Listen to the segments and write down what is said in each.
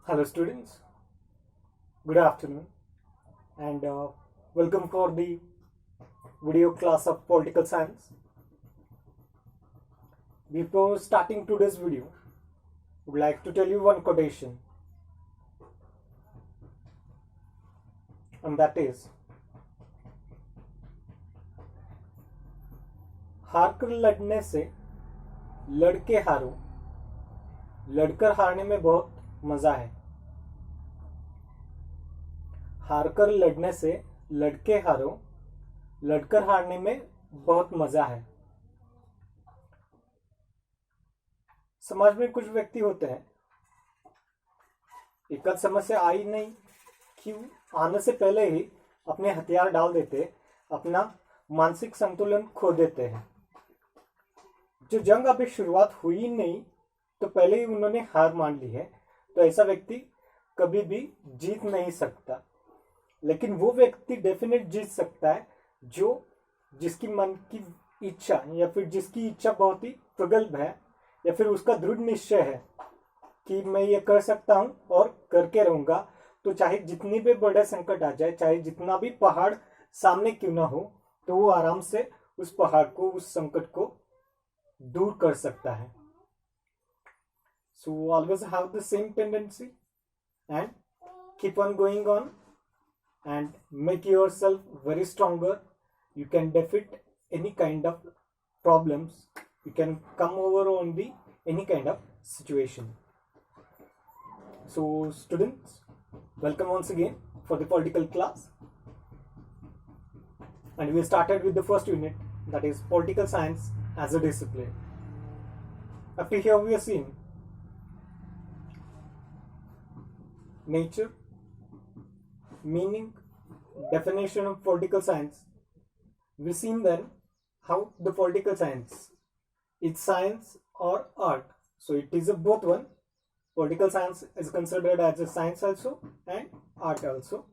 Hello students, good afternoon and welcome for the video class of political science. Before starting today's video, I would like to tell you one quotation, and that is, हार कर लड़ने से लड़के हारो, लड़कर हारने में बहुत मजा है। हारकर लड़ने से लड़के हारो, लड़कर हारने में बहुत मजा है। समाज में कुछ व्यक्ति होते हैं, एक समस्या आई नहीं कि आने से पहले ही अपने हथियार डाल देते, अपना मानसिक संतुलन खो देते हैं। जो जंग अभी शुरुआत हुई नहीं तो पहले ही उन्होंने हार मान ली है, तो ऐसा व्यक्ति कभी भी जीत नहीं सकता। लेकिन वो व्यक्ति डेफिनेट जीत सकता है जो जिसकी मन की इच्छा या फिर जिसकी इच्छा बहुत ही प्रगल्भ है या फिर उसका दृढ़ निश्चय है कि मैं ये कर सकता हूं और करके रहूंगा। तो चाहे जितनी भी बड़े संकट आ जाए, चाहे जितना भी पहाड़ सामने क्यों ना हो, तो वो आराम से उस पहाड़ को, उस संकट को दूर कर सकता है। So always have the same tendency and keep on going on and make yourself very stronger. You can defeat any kind of problems. You can come over on the any kind of situation. So students, welcome once again for the political class. And we started with the first unit, that is political science as a discipline. Up to here we have seen nature, meaning, definition of political science. We've seen then how the political science is science or art. So it is a both one. Political science is considered as a science also and art also.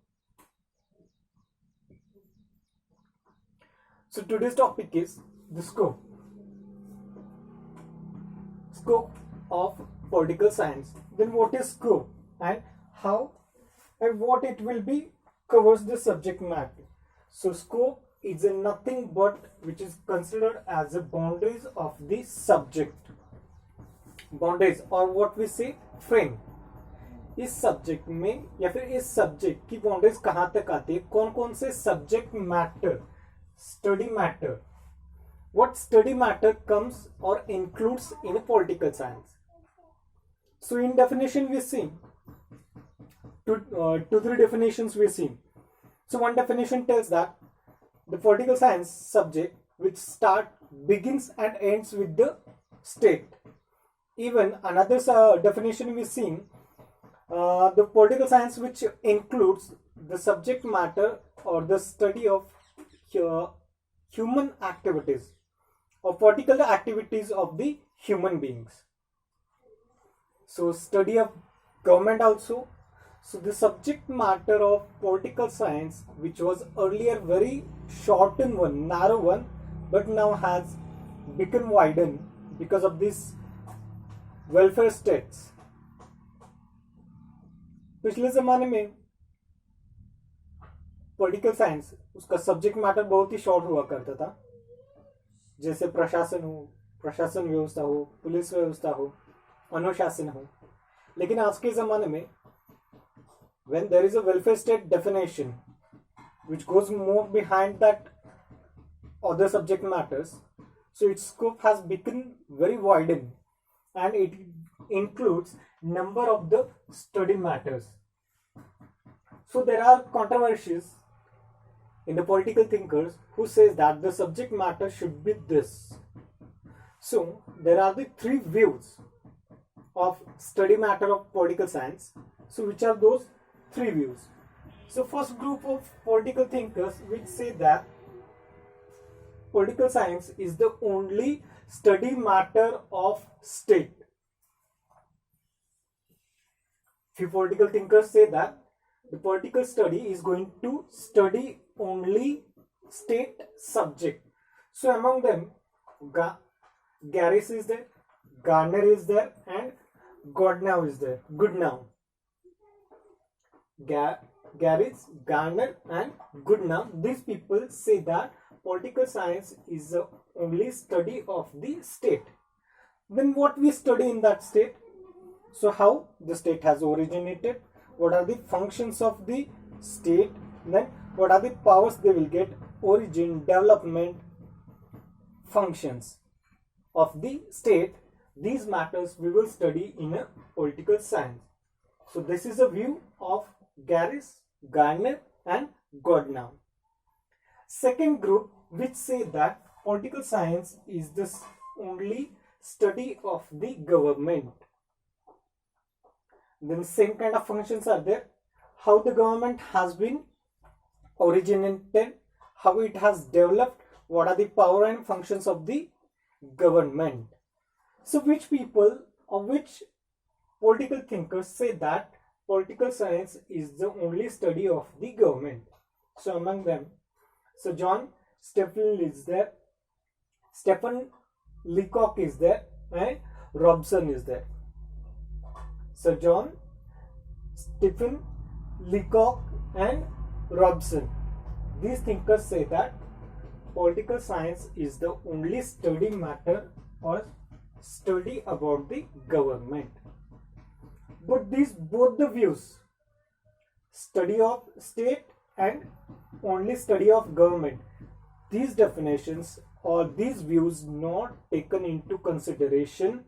So today's topic is the scope of political science. Then what is scope and how and what it will be covers the subject matter. So scope is a nothing but which is considered as the boundaries of the subject, boundaries or what we say frame. इस subject में या फिर इस subject की boundaries कहां तक आती है, कौन कौन से subject matter, study matter, what study matter comes or includes in political science. So in definition we see two three definitions we see. So one definition tells that the political science subject which begins and ends with the state. Even another definition we see the political science which includes the subject matter or the study of human activities or particular activities of the human beings. So study of government also. So the subject matter of political science, which was earlier very shortened one, narrow one, but now has become widened because of this welfare states. पिछले जमाने में political science उसका subject matter बहुत ही short हुआ करता था, जैसे प्रशासन हो, प्रशासन व्यवस्था हो, पुलिस व्यवस्था हो, अनुशासन हो। लेकिन आज के जमाने में when there is a welfare state definition which goes more behind that other subject matters, so its scope has become very widened and it includes number of the study matters. So there are controversies in the political thinkers who says that the subject matter should be this. So there are the three views of study matter of political science. So which are those three views? So first group of political thinkers which say that political science is the only study matter of state. Few political thinkers say that the political study is going to study only state subject. So among them, Garris is there, Gardner is there, and Goodnow is there. Goodnow. Garris, Garner, and Goodman, these people say that political science is the only study of the state. Then what we study in that state? So how the state has originated, what are the functions of the state, then what are the powers they will get, origin, development, functions of the state. These matters we will study in a political science. So this is a view of Garris, Garner, and Godnow. Second group which say that political science is the only study of the government. Then same kind of functions are there. How the government has been originated, how it has developed, what are the power and functions of the government. So which people or which political thinkers say that political science is the only study of the government? So among them, so John Stephen is there, Stephen Leacock is there, and Robson is there. So John, Stephen Leacock, and Robson, these thinkers say that political science is the only study matter or study about the government. But these both the views, study of state and only study of government, these definitions or these views not taken into consideration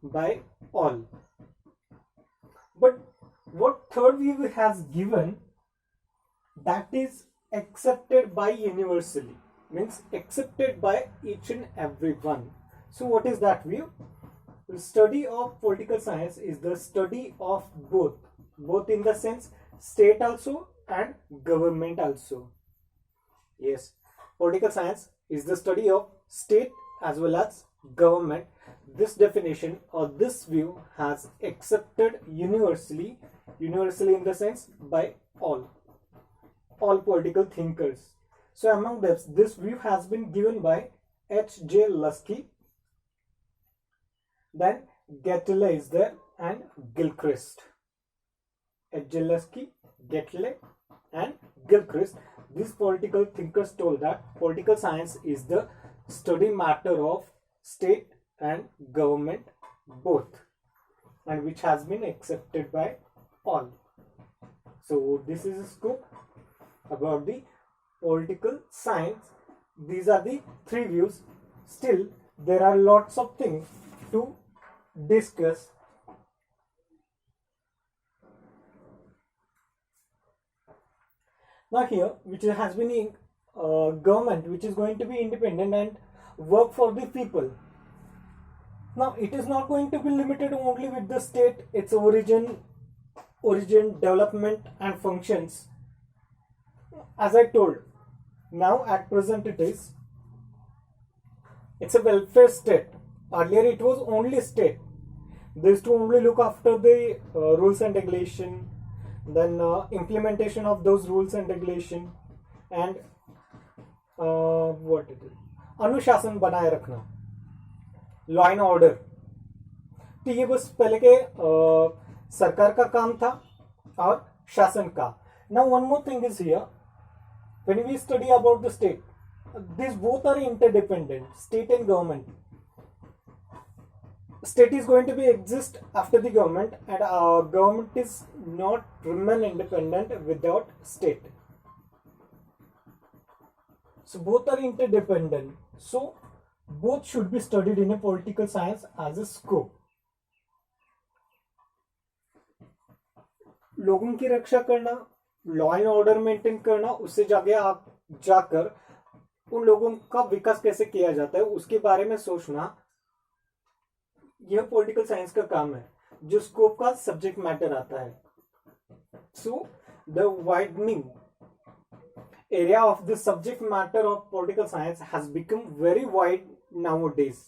by all. But what third view has given, that is accepted by universally, means accepted by each and every one. So what is that view? The study of political science is the study of both in the sense state also and government also. Yes, political science is the study of state as well as government. This definition or this view has accepted universally in the sense by all political thinkers. So among them, this view has been given by H.J. Lusky, then Gettle is there, and Gilchrist. H.J. Lusky, Gettle, and Gilchrist. These political thinkers told that political science is the study matter of state and government both, and which has been accepted by all. So this is a scope about the political science. These are the three views. Still there are lots of things to discuss. Now here, which has been government which is going to be independent and work for the people. Now it is not going to be limited only with the state, its origin, development and functions. As I told, now at present it's a welfare state. Earlier it was only state. They used to only look after the rules and regulation, then implementation of those rules and regulation, and what it is, अनुशासन बनाए रखना, law and order. तो ये बस पहले के सरकार का काम था और शासन का. Now one more thing is here, when we study about the state, these both are interdependent, state and government. State is going to be exist after the government, and government is not remain independent without state. So both are interdependent. So both should be studied in a political science as a scope. लोगों की रक्षा करना, law and order maintain करना, उससे जाके आप जाकर उन लोगों का विकास कैसे किया जाता है उसके बारे में सोचना, यह पॉलिटिकल साइंस का काम है, जो स्कोप का सब्जेक्ट मैटर आता है. So the widening area of the subject matter of political science has become very wide nowadays.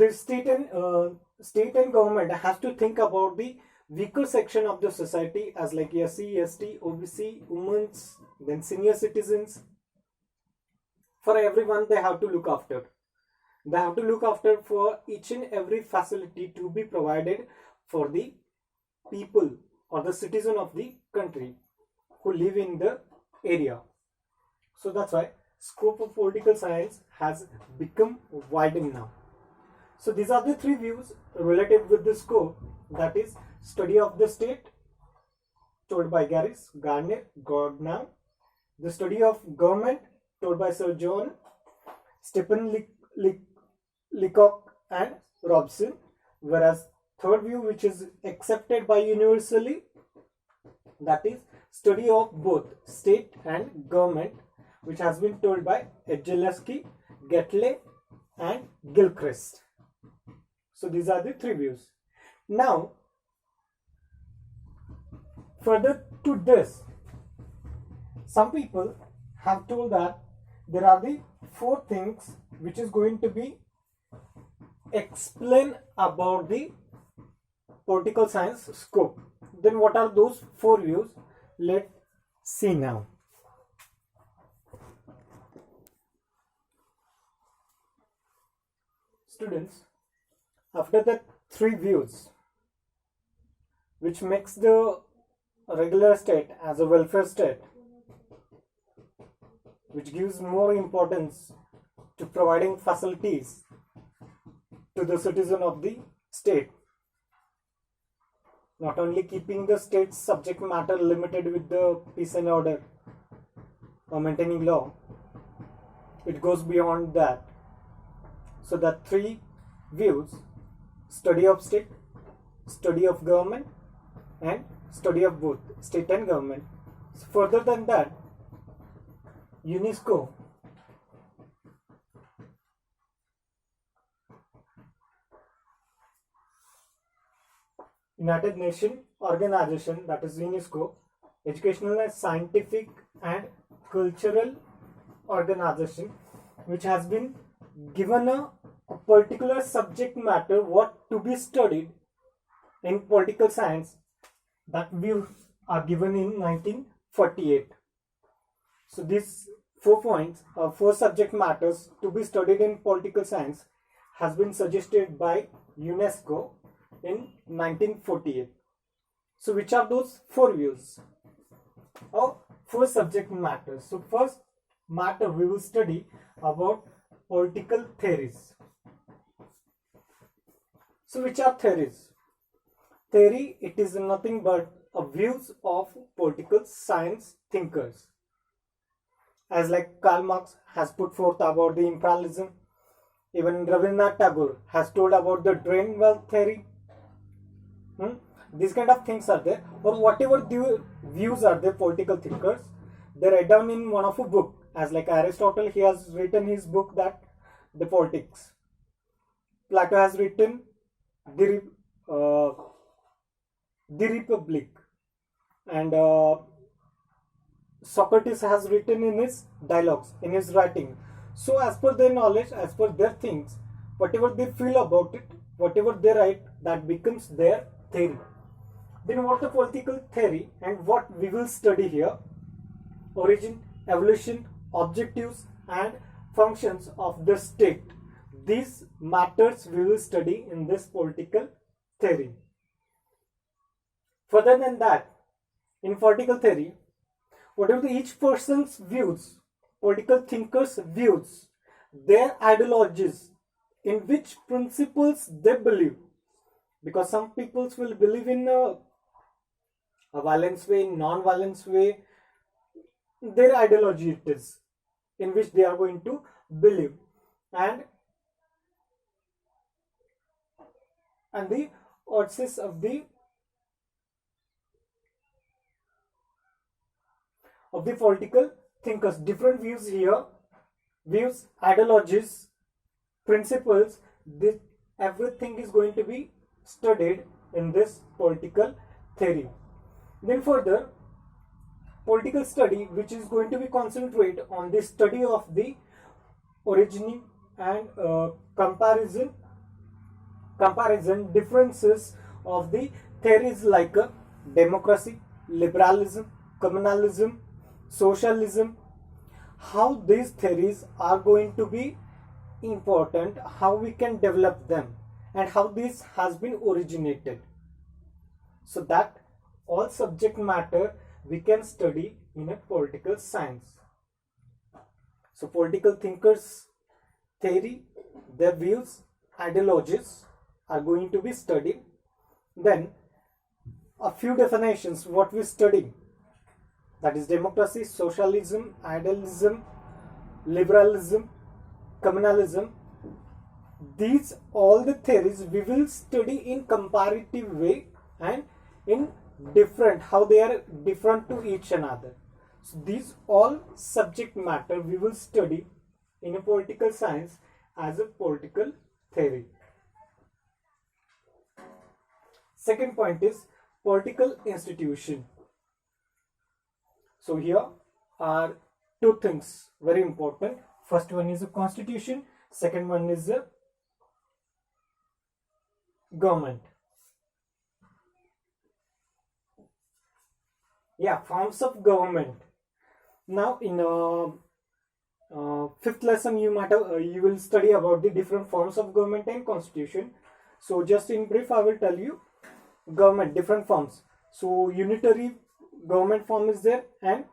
The state and government has to think about the weaker section of the society, as like SC, ST, OBC, women, then senior citizens. For everyone they have to look after. They have to look after for each and every facility to be provided for the people or the citizen of the country who live in the area. So that's why scope of political science has become widened now. So these are the three views related with the scope, that is study of the state told by Gardner, Gordon, the study of government told by Sir John, Stephen Leacock and Robson, whereas third view, which is accepted by universally, that is study of both state and government, which has been told by Edgelewski, Getley and Gilchrist. So these are the three views. Now, further to this, some people have told that there are the four things which is going to be explain about the political science scope. Then what are those four views? Let's see now. Students, after the three views, which makes the regular state as a welfare state, which gives more importance to providing facilities to the citizen of the state, not only keeping the state's subject matter limited with the peace and order or maintaining law, it goes beyond that. So the three views: study of state, study of government, and study of both state and government. So further than that, UNESCO United Nations organization, that is UNESCO, educational and scientific and cultural organization, which has been given a particular subject matter what to be studied in political science. That views are given in 1948. So these 4 points or 4 subject matters to be studied in political science has been suggested by UNESCO in 1948. So which are those 4 views or 4 subject matters? So first matter we will study about political theories. So which are theories? Theory, it is nothing but a views of political science thinkers. As like Karl Marx has put forth about the imperialism, even Rabindranath Tagore has told about the drain wealth theory. These kind of things are there, or whatever the views are there, political thinkers, they write down in one of a book. As like Aristotle, he has written his book that the politics. Plato has written the Republic, and Socrates has written in his dialogues, in his writing. So as per their knowledge, as per their things, whatever they feel about it, whatever they write, that becomes their theory. Then what the political theory and what we will study here: origin, evolution, objectives and functions of the state. These matters we will study in this political theory. Further than that, in political theory, whatever each person's views, political thinkers' views, their ideologies, in which principles they believe. Because some peoples will believe in a violence way, non-violence way, their ideology it is, in which they are going to believe. And the axis of the political thinkers, different views here, views, ideologies, principles, this everything is going to be studied in this political theory. Then further, political study, which is going to be concentrate on the study of the origin and comparison differences of the theories like democracy, liberalism, communalism, socialism, how these theories are going to be important, how we can develop them, and how this has been originated. So that all subject matter we can study in a political science. So political thinkers' theory, their views, ideologies are going to be studied. Then a few definitions what we study, that is democracy, socialism, idealism, liberalism, communalism. These all the theories we will study in comparative way and in different, how they are different to each another. So these all subject matter we will study in a political science as a political theory. Second point is political institution. So here are two things very important. First one is a constitution, second one is a government. Yeah, forms of government. Now in fifth lesson you will study about the different forms of government and constitution. So just in brief I will tell you government different forms. So unitary government form is there, and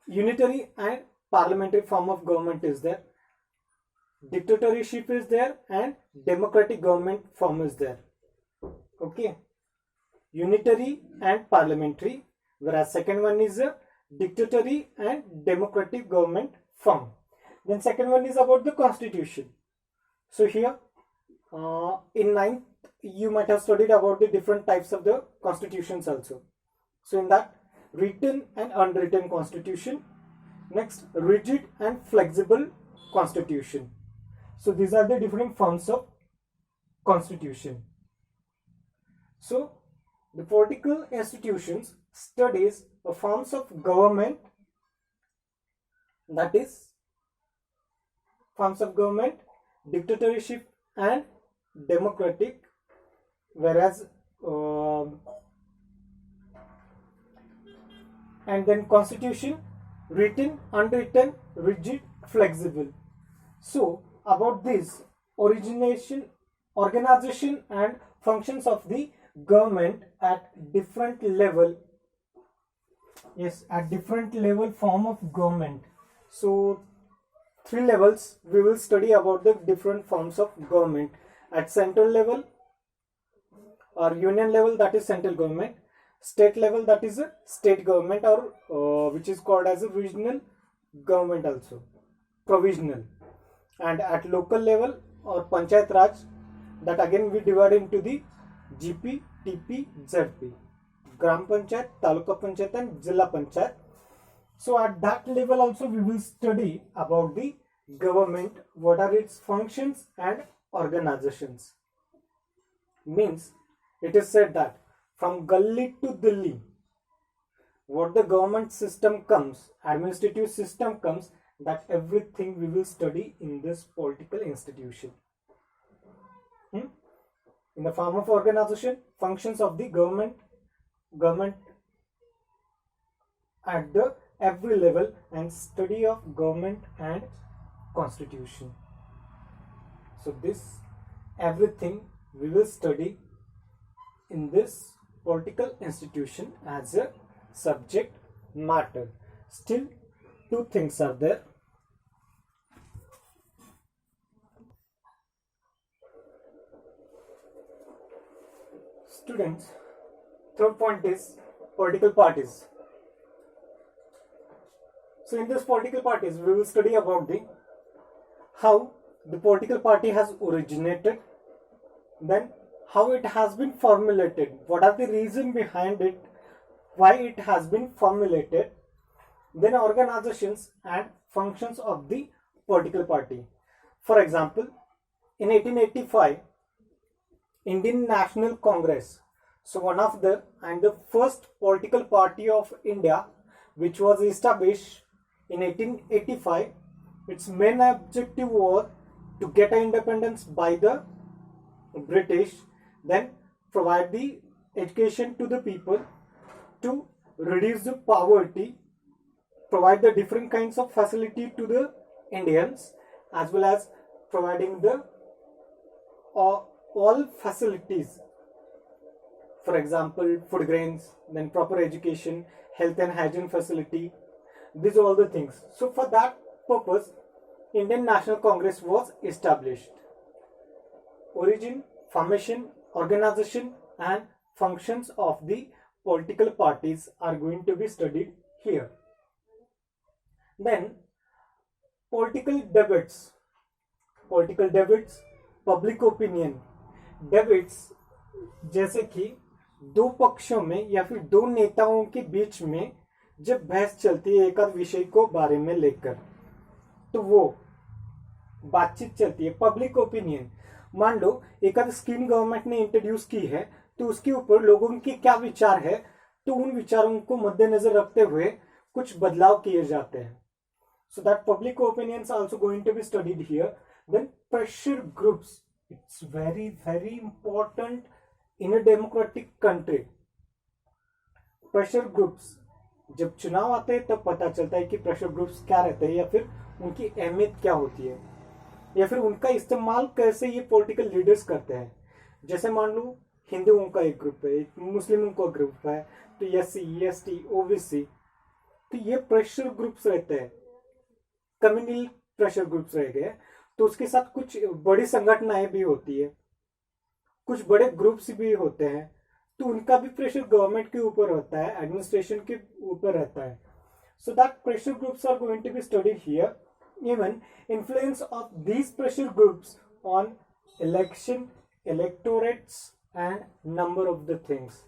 unitary and parliamentary form of government is there. Dictatorship is there, and democratic government form is there. Okay, unitary and parliamentary, whereas second one is a dictatorial and democratic government form. Then second one is about the constitution. So here in ninth you might have studied about the different types of the constitutions also. So in that, written and unwritten constitution, next rigid and flexible constitution. So these are the different forms of constitution. So the political institutions studies the forms of government, that is forms of government, dictatorship and democratic, whereas and then constitution, written, unwritten, rigid, flexible. So about this organization and functions of the government at different level. Yes, at different level form of government. So three levels we will study about the different forms of government. At central level or union level, that is central government. State level, that is a state government, or which is called as a regional government also, provisional. And at local level or panchayat raj, that again we divide into the GP, TP, ZP, Gram Panchayat, Taluka Panchayat and Jilla Panchayat. So at that level also we will study about the government, what are its functions and organizations. Means it is said that from gully to Delhi, what the government system comes, administrative system comes, that everything we will study in this political institution. In the form of organization, functions of the government at the every level, and study of government and constitution. So this everything we will study in this political institution as a subject matter. Still two things are there. Students, third point is political parties. So in this political parties we will study about the how the political party has originated, then how it has been formulated, what are the reasons behind it, why it has been formulated, then organizations and functions of the political party. For example, in 1885, Indian National Congress, so one of the and the first political party of India, which was established in 1885, its main objective was to get independence by the British, then provide the education to the people, to reduce the poverty, provide the different kinds of facility to the Indians, as well as providing the all facilities For example, food grains, then proper education, health and hygiene facility. These are all the things. So for that purpose, Indian National Congress was established. Origin, formation, organization and functions of the political parties are going to be studied here. Then political debates, public opinion debits, जैसे कि दो पक्षों में या फिर दो नेताओं के बीच में जब बहस चलती है एक विषय को बारे में लेकर, तो वो बातचीत चलती है पब्लिक ओपिनियन। मान लो एक स्कीम गवर्नमेंट ने इंट्रोड्यूस की है, तो उसके ऊपर लोगों के क्या विचार है, तो उन विचारों को मद्देनजर रखते हुए कुछ बदलाव किए जाते हैं। So that public opinions are also going to be studied here. Then pressure groups. It's very, very important in a democratic country. Pressure groups. जब चुनाव आते हैं तब पता चलता है कि प्रेशर ग्रुप्स क्या रहते हैं, या फिर उनकी अहमियत क्या होती है, या फिर उनका इस्तेमाल कैसे ये पॉलिटिकल लीडर्स करते हैं। जैसे मान लो हिंदुओं का एक ग्रुप है, मुस्लिमों का ग्रुप है, तो SC, ST, OBC, तो ये प्रेशर ग्रुप्स रहते हैं, कम्युनल प्रेशर ग्रुप्स रह गए। तो उसके साथ कुछ बड़ी संगठनाएं भी होती है, कुछ बड़े ग्रुप्स भी होते हैं, तो उनका भी प्रेशर गवर्नमेंट के ऊपर होता है, एडमिनिस्ट्रेशन के ऊपर रहता है। So that pressure groups are going to be studied here. Even influence of these pressure groups on election, electorates and number of the things.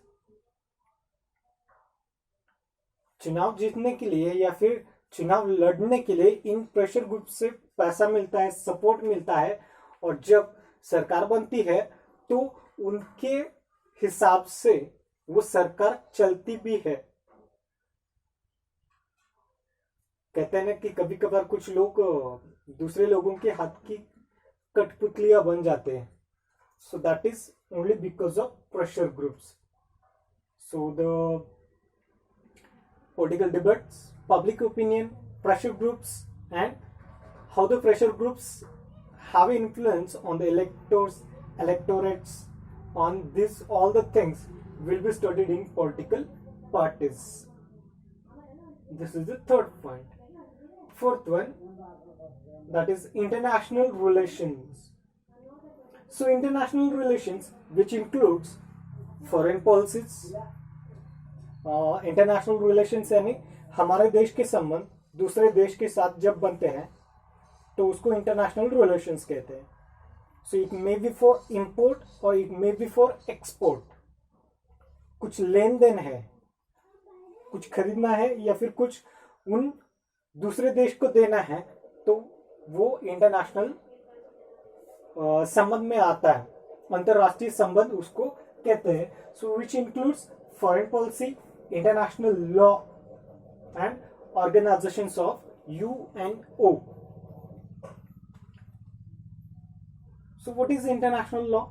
चुनाव जीतने के लिए या फिर चुनाव लड़ने के लिए इन प्रेशर ग्रुप से पैसा मिलता है, सपोर्ट मिलता है, और जब सरकार बनती है तो उनके हिसाब से वो सरकार चलती भी है। कहते हैं ना कि कभी कभार कुछ लोग दूसरे लोगों के हाथ की कठपुतलियां बन जाते हैं। So that is only because of pressure groups. So the political debates, public opinion, pressure groups, and how the pressure groups have influence on the electorates, on this, all the things will be studied in political parties. This is the third point. Fourth one, that is international relations. So international relations, which includes foreign policies, international relations यानी हमारे देश के संबंध दूसरे देश के साथ जब बनते हैं तो उसको इंटरनेशनल रिलेशंस कहते हैं। So it may be for import और it may be for export. कुछ लेन देन है, कुछ खरीदना है या फिर कुछ उन दूसरे देश को देना है, तो वो इंटरनेशनल संबंध में आता है, अंतरराष्ट्रीय संबंध उसको कहते हैं। So which includes foreign policy, international law and organizations of UNO. So what is international law?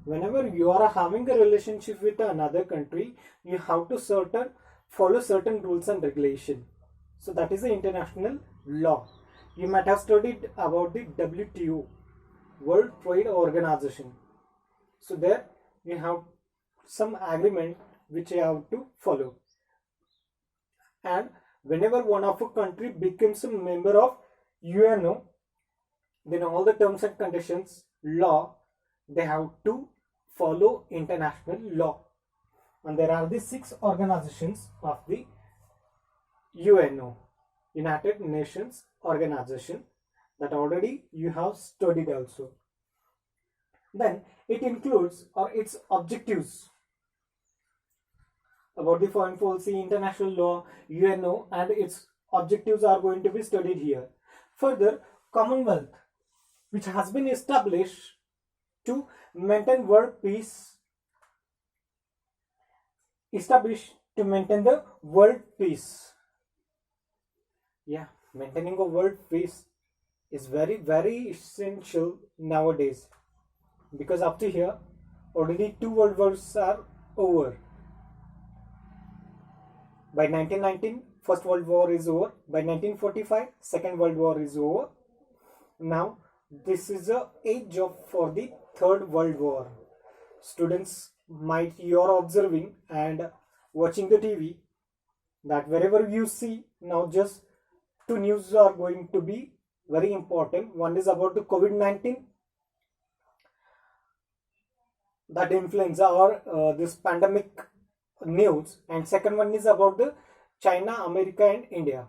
Whenever you are having a relationship with another country, you have to follow certain rules and regulation. So that is the international law. You might have studied about the WTO, World Trade Organization. So there you have some agreement which you have to follow, and whenever one of a country becomes a member of UNO, then all the terms and conditions, law, they have to follow international law. And there are the 6 organizations of the UNO, United Nations Organization, that already you have studied also. Then it includes, or its objectives about the foreign policy, international law, UNO, and its objectives are going to be studied here. Further, Commonwealth, which has been established to maintain world peace, the world peace. Yeah, maintaining a world peace is very, very essential nowadays, because up to here already 2 world wars are over. By 1919, First World War is over. By 1945, Second World War is over. Now, this is the age for the Third World War. Students might you're observing and watching the TV, that wherever you see now, just two news are going to be very important. One is about the COVID-19, that influenza or this pandemic news, and second one is about the China, America and India,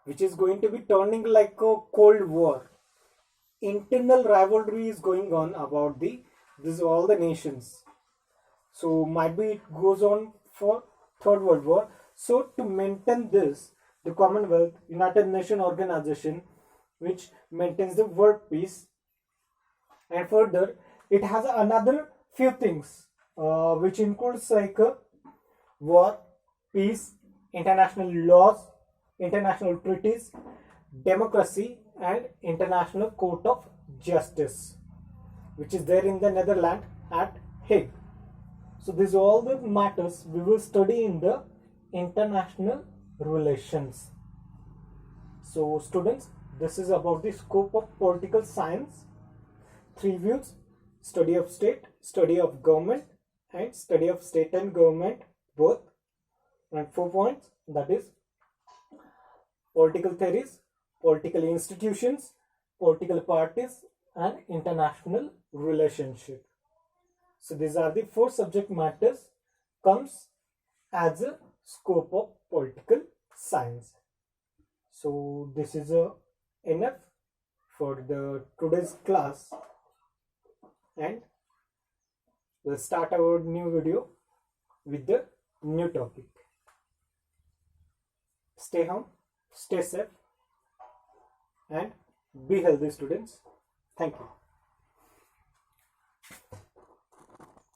which is going to be turning like a cold war. Internal rivalry is going on about this all the nations. So might be it goes on for Third World War. So to maintain this, the Commonwealth, United Nations Organization, which maintains the world peace, and further it has another few things which includes like war, peace, international laws, international treaties, democracy and international court of justice, which is there in the Netherlands at Hague. So these are all the matters we will study in the international relations. So students, this is about the scope of political science. 3 views: study of state, study of government and study of state and government both, and 4 points, that is political theories, political institutions, political parties and international relationship. So these are the 4 subject matters comes as a scope of political science. So this is enough for the today's class, and we'll start our new video with the new topic. Stay home, stay safe and be healthy students. Thank you.